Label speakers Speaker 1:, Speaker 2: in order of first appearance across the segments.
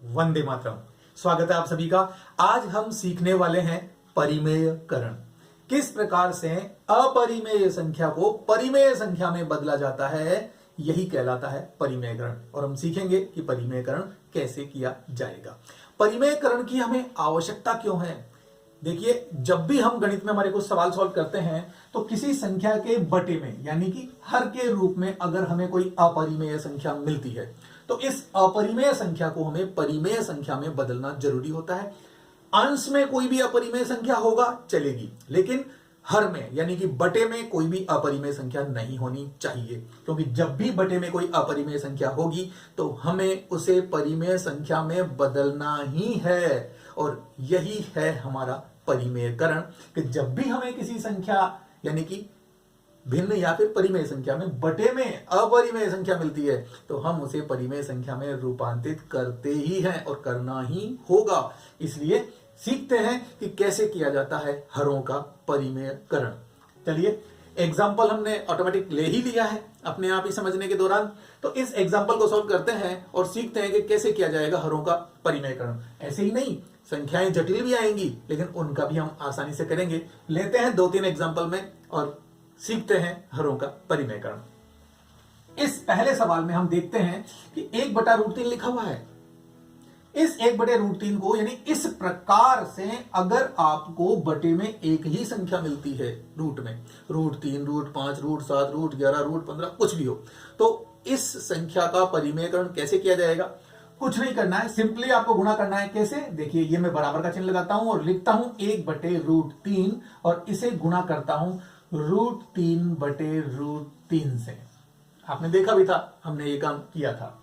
Speaker 1: वंदे मातरम। स्वागत है आप सभी का। आज हम सीखने वाले हैं परिमेयकरण। किस प्रकार से अपरिमेय संख्या को परिमेय संख्या में बदला जाता है, यही कहलाता है परिमेयकरण। और हम सीखेंगे कि परिमेयकरण कैसे किया जाएगा। परिमेयकरण की हमें आवश्यकता क्यों है? देखिए, जब भी हम गणित में हमारे कुछ सवाल सॉल्व करते हैं तो किसी संख्या के बटे में यानी कि हर के रूप में अगर हमें कोई अपरिमेय संख्या मिलती है तो इस अपरिमेय संख्या को हमें परिमेय संख्या में बदलना जरूरी होता है। अंश में कोई भी अपरिमेय संख्या होगा चलेगी, लेकिन हर में यानी कि बटे में कोई भी अपरिमेय संख्या नहीं होनी चाहिए, क्योंकि जब भी बटे में कोई अपरिमेय संख्या होगी तो हमें उसे परिमेय संख्या में बदलना ही है। और यही है हमारा परिमेयकरण कि जब भी हमें किसी संख्या यानी कि भिन्न या फिर परिमेय संख्या में बटे में अपरिमेय संख्या मिलती है तो हम उसे परिमेय संख्या में रूपांतरित करते ही हैं और करना ही होगा। इसलिए सीखते हैं कि कैसे किया जाता है हरों का परिमेयकरण। चलिए, एग्जाम्पल हमने ऑटोमेटिक ले ही लिया है अपने आप ही समझने के दौरान, तो इस एग्जाम्पल को सॉल्व करते हैं और सीखते हैं कि कैसे किया जाएगा हरों का परिमेयकरण। ऐसे ही नहीं, संख्याएं जटिल भी आएंगी लेकिन उनका भी हम आसानी से करेंगे। लेते हैं 2-3 एग्जाम्पल में और सीखते हैं हरों का परिमेयकरण। इस पहले सवाल में हम देखते हैं कि 1/√3 लिखा हुआ है। इस 1/√3 को यानी इस प्रकार से अगर आपको बटे में एक ही संख्या मिलती है रूट में, √3, √5, √7, √11, √15 कुछ भी हो, तो इस संख्या का परिमेयकरण कैसे किया जाएगा? कुछ नहीं करना है, सिंपली आपको गुणा करना है। कैसे? देखिए, ये मैं बराबर का चिन्ह लगाता हूं और लिखता हूं 1/√3 और इसे गुणा करता हूं √3/√3 से। आपने देखा भी था, हमने ये काम किया था।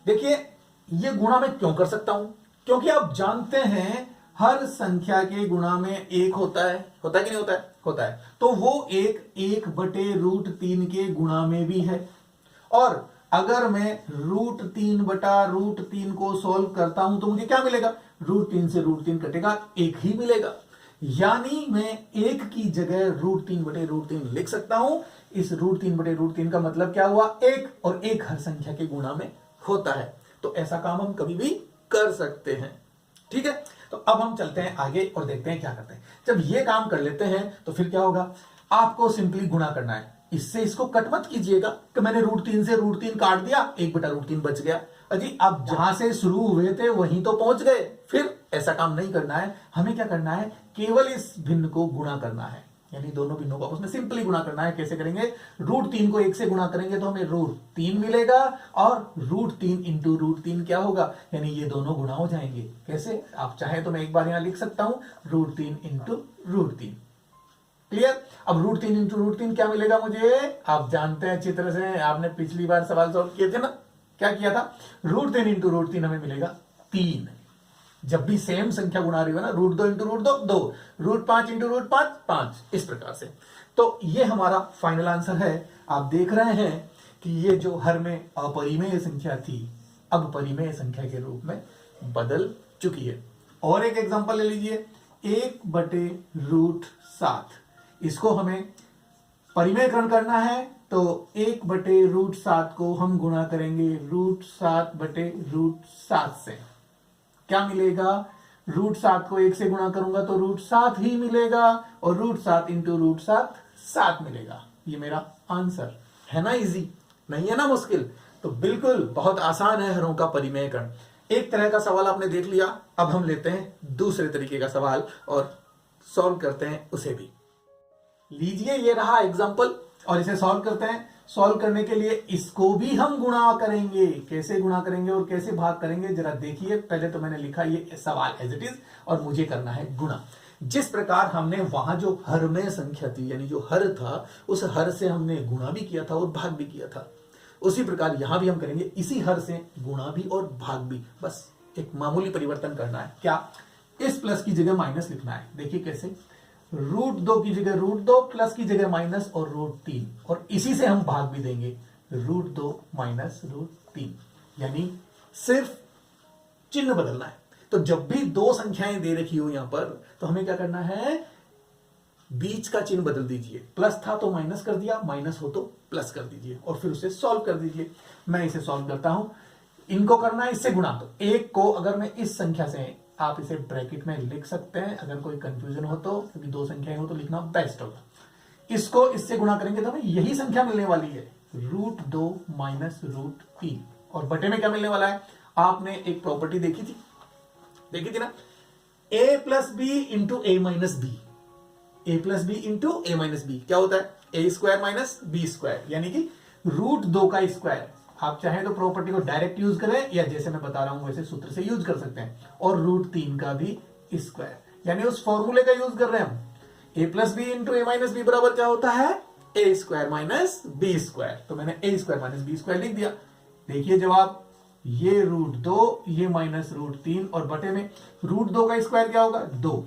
Speaker 1: देखिए, ये गुणा मैं क्यों कर सकता हूं? क्योंकि आप जानते हैं हर संख्या के गुणा में 1 होता है कि नहीं होता है? होता है। तो वो 1/√3 के गुणा में भी है। और अगर मैं √3/√3 को सोल्व करता हूं तो मुझे क्या मिलेगा? √3 से √3 कटेगा, 1 ही मिलेगा। यानी मैं 1 की जगह √3/√3 लिख सकता हूं। इस √3/√3 का मतलब क्या हुआ? 1, और 1 हर संख्या के गुणा में होता है। तो ऐसा काम हम कभी भी कर सकते हैं। ठीक है, तो अब हम चलते हैं आगे और देखते हैं क्या करते हैं। जब ये काम कर लेते हैं तो फिर क्या होगा? आपको सिंपली गुणा करना है। इससे इसको कट मत कीजिएगा कि मैंने √3 से √3 काट दिया, 1/√3 बच गया। अजी, आप जहां से शुरू हुए थे वहीं तो पहुंच गए। फिर ऐसा काम नहीं करना है। हमें क्या करना है? केवल इस भिन्न को गुणा करना है, यानी दोनों भिन्नों को उसमें सिंपली गुणा करना है। कैसे करेंगे? √3 को 1 से गुणा करेंगे तो हमें √3 मिलेगा और √3 इंटू √3 क्या होगा? यानी ये दोनों गुणा हो जाएंगे। कैसे? आप चाहे तो मैं एक बार यहां लिख सकता हूं √3 इंटू √3। क्लियर? अब √3 इंटू √3 क्या मिलेगा मुझे? आप जानते हैं अच्छी तरह से, आपने पिछली बार सवाल सॉल्व किए थे ना। क्या किया था? √3 इंटू √3 हमें मिलेगा 3। जब भी सेम संख्या गुणा रही हो ना, √2 इंटू √2 2, √5 इंटू √5 5, इस प्रकार से। तो ये हमारा फाइनल आंसर है। आप देख रहे हैं कि ये जो हर में अपरिमेय संख्या थी अब परिमेय संख्या के रूप में बदल चुकी है। और एक एग्जांपल ले लीजिए, 1/√7। इसको हमें परिमेयकरण करना है तो 1/√7 को हम गुणा करेंगे √7/√7 से। क्या मिलेगा? √7 को 1 से गुणा करूंगा तो √7 ही मिलेगा और √7 इंटू √7 7 मिलेगा। ये मेरा आंसर है ना। इजी नहीं है ना, मुश्किल? तो बिल्कुल बहुत आसान है हरों का परिमेयकरण। एक तरह का सवाल आपने देख लिया, अब हम लेते हैं दूसरे तरीके का सवाल और सॉल्व करते हैं उसे भी। लीजिए, ये रहा एग्जाम्पल और इसे सॉल्व करते हैं। सॉल्व करने के लिए इसको भी हम गुणा करेंगे। कैसे गुणा करेंगे और कैसे भाग करेंगे जरा देखिए। पहले तो मैंने लिखा ये सवाल एज इट इज और मुझे करना है गुणा। जिस प्रकार हमने वहां जो हर में संख्या थी यानी जो हर था उस हर से हमने गुणा भी किया था और भाग भी किया था, उसी प्रकार यहां भी हम करेंगे। इसी हर से गुणा भी और भाग भी, बस एक मामूली परिवर्तन करना है। क्या? इस प्लस की जगह माइनस लिखना है। देखिए कैसे? √2 की जगह √2, प्लस की जगह माइनस और √3, और इसी से हम भाग भी देंगे √2 माइनस √3, यानी सिर्फ चिन्ह बदलना है। तो जब भी दो संख्याएं दे रखी हो यहां पर तो हमें क्या करना है? बीच का चिन्ह बदल दीजिए। प्लस था तो माइनस कर दिया, माइनस हो तो प्लस कर दीजिए और फिर उसे सॉल्व कर दीजिए। मैं इसे सॉल्व करता हूं। इनको करना है इससे गुणा। तो एक को अगर मैं इस संख्या से, आप इसे ब्रैकेट में लिख सकते हैं अगर कोई कंफ्यूजन हो तो, क्योंकि दो संख्याएं हो तो लिखना बेस्ट होगा। इसको इससे गुणा करेंगे तो हमें यही संख्या मिलने वाली है, √2 माइनस √3। और बटे में क्या मिलने वाला है, आपने एक प्रॉपर्टी देखी थी ना, a plus B into A minus B, A plus B into A minus B क्या होता है, A square minus B square, यानी कि √2 का स्क्वायर। आप चाहे तो प्रॉपर्टी को डायरेक्ट यूज करें या जैसे मैं बता रहा हूं वैसे सूत्र से यूज कर सकते हैं। और √3 का भी स्क्वायर, यानी उस फॉर्मूले का यूज कर रहे हैं हम। ए plus B into A minus B बराबर क्या होता है, A square minus B square. तो मैंने ए स्क्वायर माइनस बी स्क्वायर लिख दिया। देखिए जवाब, ये √2, ये माइनस √3 और बटे में √2 का स्क्वायर क्या होगा 2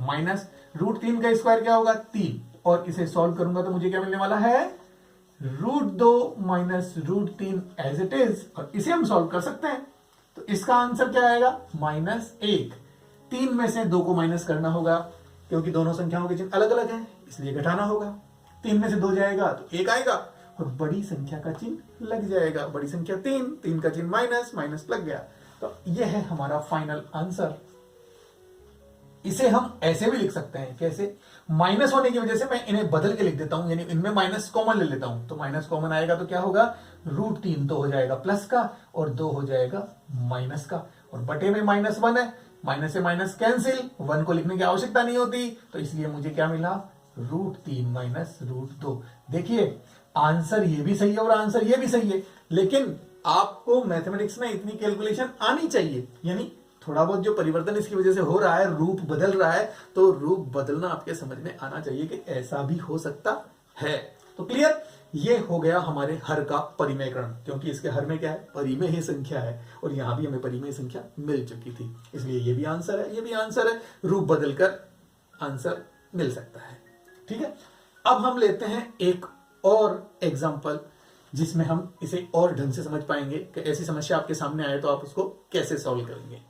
Speaker 1: माइनस √3 का स्क्वायर क्या होगा 3। और इसे सॉल्व करूंगा तो मुझे क्या मिलने वाला है, √2 माइनस √3 एज इट इज। और इसे हम सॉल्व कर सकते हैं तो इसका आंसर क्या आएगा, -1। 3 में से 2 को माइनस करना होगा क्योंकि दोनों संख्याओं के चिन्ह अलग अलग हैं, इसलिए घटाना होगा। 3 में से 2 जाएगा तो 1 आएगा और बड़ी संख्या का चिन्ह लग जाएगा। बड़ी संख्या 3 का चिन्ह माइनस लग गया। तो यह है हमारा फाइनल आंसर। इसे हम ऐसे भी लिख सकते हैं, कैसे, माइनस होने की वजह से मैं इन्हें बदल के लिख देता हूं, यानी इनमें माइनस कॉमन ले लेता हूं। तो माइनस कॉमन आएगा तो क्या होगा, √3 तो हो जाएगा प्लस का और 2 हो जाएगा माइनस का। और बटे में -1 है, माइनस से माइनस कैंसिल, 1 को लिखने की आवश्यकता नहीं होती। तो इसलिए मुझे क्या मिला, √3 माइनस √2। देखिए आंसर ये भी सही है और आंसर ये भी सही है, लेकिन आपको मैथमेटिक्स में इतनी कैलकुलेशन आनी चाहिए। यानी थोड़ा बहुत जो परिवर्तन इसकी वजह से हो रहा है, रूप बदल रहा है, तो रूप बदलना आपके समझ में आना चाहिए कि ऐसा भी हो सकता है। तो क्लियर, ये हो गया हमारे हर का परिमेयकरण, क्योंकि इसके हर में क्या है, परिमेय संख्या है और यहां भी हमें परिमेय संख्या मिल चुकी थी, इसलिए ये भी आंसर है, ये भी आंसर है। रूप बदलकर आंसर मिल सकता है। ठीक है, अब हम लेते हैं एक और एग्जाम्पल जिसमें हम इसे और ढंग से समझ पाएंगे कि ऐसी समस्या आपके सामने आए तो आप उसको कैसे सॉल्व करेंगे।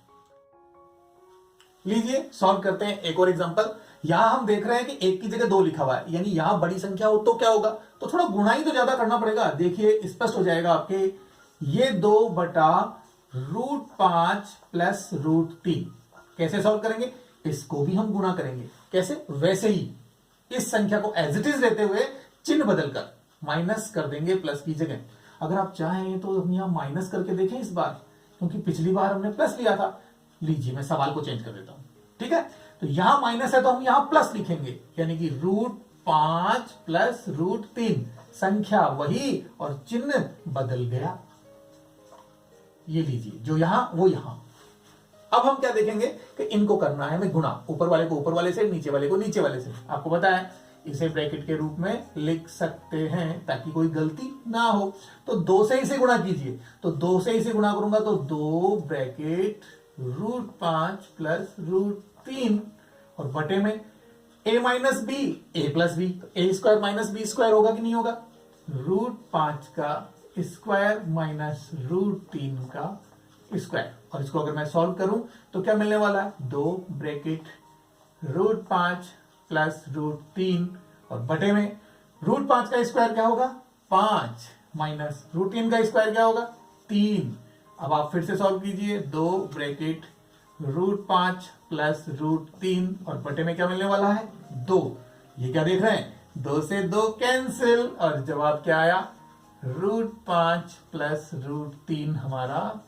Speaker 1: लीजिए सॉल्व करते हैं एक और एग्जांपल। यहां हम देख रहे हैं कि 1 की जगह 2 लिखा हुआ है, यानी यहां बड़ी संख्या हो तो क्या होगा, तो थोड़ा गुणा ही तो ज्यादा करना पड़ेगा। देखिए स्पष्ट हो जाएगा आपके, ये 2 बटा √5 प्लस √3। कैसे सॉल्व करेंगे, इसको भी हम गुणा करेंगे। कैसे, वैसे ही इस संख्या को एज इट इज लेते हुए चिन्ह बदलकर माइनस कर देंगे प्लस की जगह। अगर आप चाहें तो हम यहां माइनस करके देखें इस बार, क्योंकि पिछली बार हमने प्लस लिया था। लीजिए मैं सवाल को चेंज कर देता हूं, ठीक है। तो यहां माइनस है तो हम यहां प्लस लिखेंगे, यानी कि √5 प्लस √3, संख्या वही और चिन्ह बदल गया। ये लीजिए, जो यहां वो यहां। अब हम क्या देखेंगे कि इनको करना है हमें गुणा, ऊपर वाले को ऊपर वाले से, नीचे वाले को नीचे वाले से। आपको पता है इसे ब्रैकेट के रूप में लिख सकते हैं ताकि कोई गलती ना हो। तो 2 से इसे गुणा कीजिए, तो 2 से इसे गुणा करूंगा तो 2 ब्रैकेट √5 प्लस √3 और बटे में a minus B, A plus B, A square minus B square होगा कि नहीं होगा, √5 का स्क्वायर माइनस √3 का स्क्वायर। और इसको अगर मैं सॉल्व करूं तो क्या मिलने वाला है, 2 ब्रैकेट √5 प्लस √3 और बटे में √5 का स्क्वायर क्या होगा 5 माइनस √3 का स्क्वायर क्या होगा 3। अब आप फिर से सॉल्व कीजिए, 2 ब्रैकेट √5 प्लस √3 और बटे में क्या मिलने वाला है 2। ये क्या देख रहे हैं, 2 से 2 कैंसिल और जवाब क्या आया, √5 प्लस √3 हमारा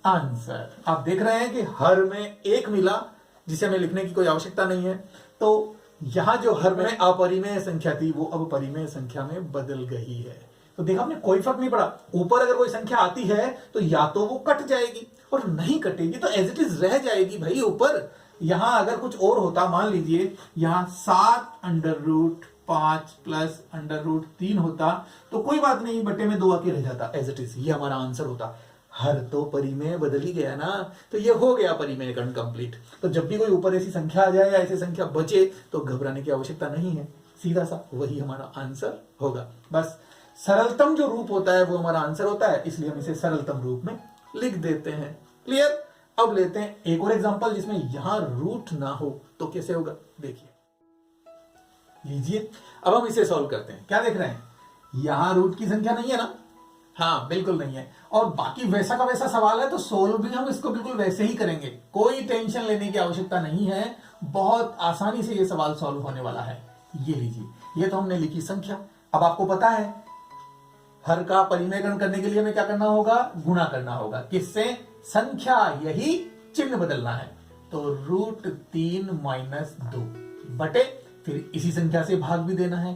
Speaker 1: आंसर। आप देख रहे हैं कि हर में 1 मिला जिसे हमें लिखने की कोई आवश्यकता नहीं है। तो यहां जो हर में अपरिमेय संख्या थी वो अब परिमेय संख्या में बदल गई है। तो देखा आपने, कोई फर्क नहीं पड़ा। ऊपर अगर कोई संख्या आती है तो या तो वो कट जाएगी और नहीं कटेगी तो एज इट इज रह जाएगी भाई ऊपर। यहां अगर कुछ और होता, मान लीजिए यहां 7√5 प्लस √3 होता तो कोई बात नहीं, बटे में 2 आके रह जाता एज इट इज, ये हमारा आंसर होता। हर तो परिमेय बदल ही गया ना, तो ये हो गया परिमेयकरण कंप्लीट। तो जब भी कोई ऊपर ऐसी संख्या आ जाए या ऐसी संख्या बचे तो घबराने की आवश्यकता नहीं है, सीधा सा वही हमारा आंसर होगा। बस सरलतम जो रूप होता है वो हमारा आंसर होता है, इसलिए हम इसे सरलतम रूप में लिख देते हैं। क्लियर। अब लेते हैं एक और एग्जांपल जिसमें यहां रूट ना हो तो कैसे होगा, देखिए लीजिए। अब हम इसे सॉल्व करते हैं। क्या देख रहे हैं, यहां रूट की संख्या नहीं है ना, हाँ बिल्कुल नहीं है। और बाकी वैसा का वैसा सवाल है तो सोल्व भी हम इसको बिल्कुल वैसे ही करेंगे, कोई टेंशन लेने की आवश्यकता नहीं है, बहुत आसानी से ये सवाल सॉल्व होने वाला है। ये लीजिए, ये तो हमने लिखी संख्या। अब आपको पता है हर का परिमेयकरण करने के लिए हमें क्या करना होगा, गुणा करना होगा। किससे? संख्या, यही चिन्ह बदलना है। तो √3 - 2 बटे फिर इसी संख्या से भाग भी देना है,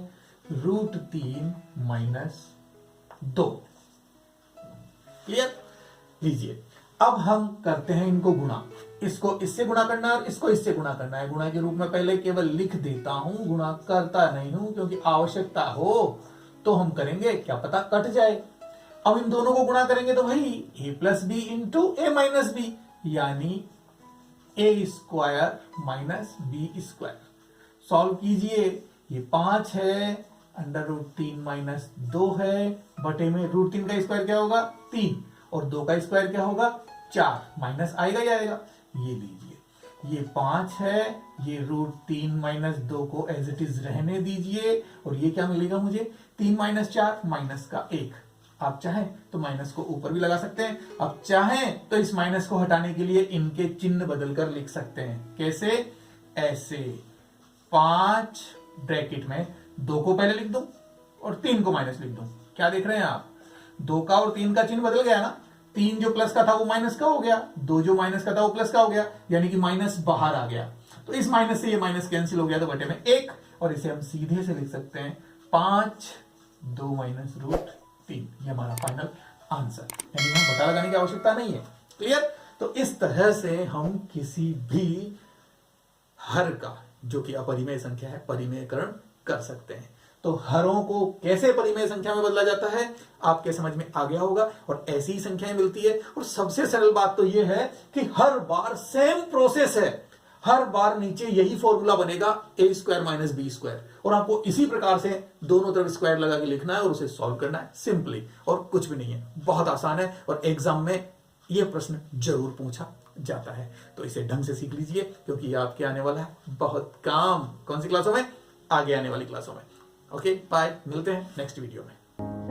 Speaker 1: √3 - 2। क्लियर? लीजिए, अब हम करते हैं इनको गुणा। इसको इससे गुणा करना है और इसको इससे गुणा करना है। गुणा के रूप में पहले केवल लिख देता हूं, गुणा करता नहीं हूं, क्योंकि आवश्यकता हो तो हम करेंगे, क्या पता कट जाए। अब इन दोनों को गुणा करेंगे तो भाई a + b × a - b, यानी a² - b²। सॉल्व कीजिए, ये 5 है, √3 - 2 है, बटे में √3 का स्क्वायर क्या होगा, 3, और 2 का स्क्वायर क्या होगा, 4, माइनस आएगा ही आएगा। ये लीजिए, ये 5 है, ये √3 - 2 को एज इट इज रहने दीजिए, और ये क्या मिलेगा मुझे, 3 - 4 माइनस का 1। आप चाहें तो माइनस को ऊपर भी लगा सकते हैं, आप चाहें तो इस माइनस को हटाने के लिए इनके चिन्ह बदलकर लिख सकते हैं। कैसे? ऐसे, 5 ब्रैकेट में 2 को पहले लिख दूं और 3 को माइनस लिख दूं। क्या देख रहे हैं आप, 2 का और 3 का चिन्ह बदल गया ना। 3 जो प्लस का था वो माइनस का हो गया, 2 जो माइनस का था वो प्लस का हो गया, यानी कि माइनस बाहर आ गया। तो इस माइनस से ये माइनस कैंसिल हो गया, तो बटे में 1, और इसे हम सीधे से लिख सकते हैं 5 2 - √3। ये हमारा फाइनल आंसर, यानी हम पता लगाने की आवश्यकता नहीं है। क्लियर? तो इस तरह से हम किसी भी हर का, जो कि अपरिमेय संख्या है, परिमेयकरण कर सकते हैं। तो हरों को कैसे परिमेय संख्या में बदला जाता है आपके समझ में आ गया होगा, और ऐसी ही संख्याएं मिलती है। और सबसे सरल बात तो यह है कि हर बार सेम प्रोसेस है, हर बार नीचे यही फॉर्मूला बनेगा, a² - b², और आपको इसी प्रकार से दोनों तरफ स्क्वायर लगा के लिखना है और उसे सॉल्व करना है सिंपली, और कुछ भी नहीं है, बहुत आसान है। और एग्जाम में यह प्रश्न जरूर पूछा जाता है, तो इसे ढंग से सीख लीजिए, क्योंकि ये आपके आने वाला है बहुत काम। कौन सी क्लासों में? आगे आने वाली क्लासों में। ओके बाय, मिलते हैं नेक्स्ट वीडियो में।